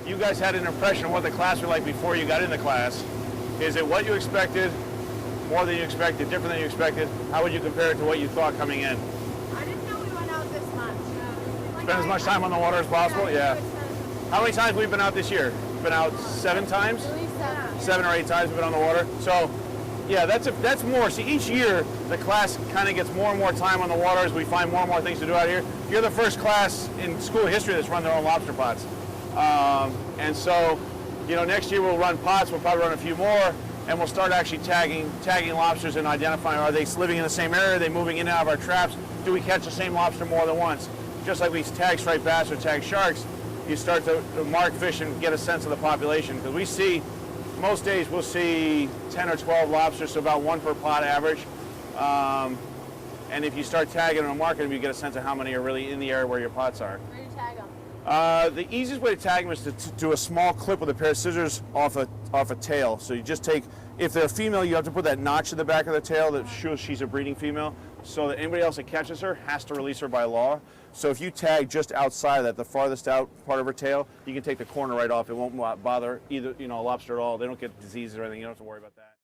you guys had an impression of what the class was like before you got in the class. Is it what you expected, more than you expected, different than you expected? How would you compare it to what you thought coming in? I didn't know we went out this much. Spend as much time on the water as possible? Yeah. How many times have we been out this year? Been out 7 times? At least 7. 7 or 8 times we've been on the water. So, yeah, that's more. See, each year the class kind of gets more and more time on the water as we find more and more things to do out here. You're the first class in school history that's run their own lobster pots. And so, you know, next year we'll run pots. We'll probably run a few more, and we'll start actually tagging lobsters and identifying, are they living in the same area? Are they moving in and out of our traps? Do we catch the same lobster more than once? Just like we tag striped bass or tag sharks, you start to mark fish and get a sense of the population. Because we see, most days we'll see 10 or 12 lobsters, so about 1 per pot average. And if you start tagging them and marking them, you get a sense of how many are really in the area where your pots are. Where do you tag them? The easiest way to tag them is to do a small clip with a pair of scissors off a tail. So you just take, if they're a female, you have to put that notch in the back of the tail that shows she's a breeding female, so that anybody else that catches her has to release her by law. So if you tag just outside of that, the farthest out part of her tail, you can take the corner right off. It won't bother either, you know, a lobster at all. They don't get diseases or anything. You don't have to worry about that.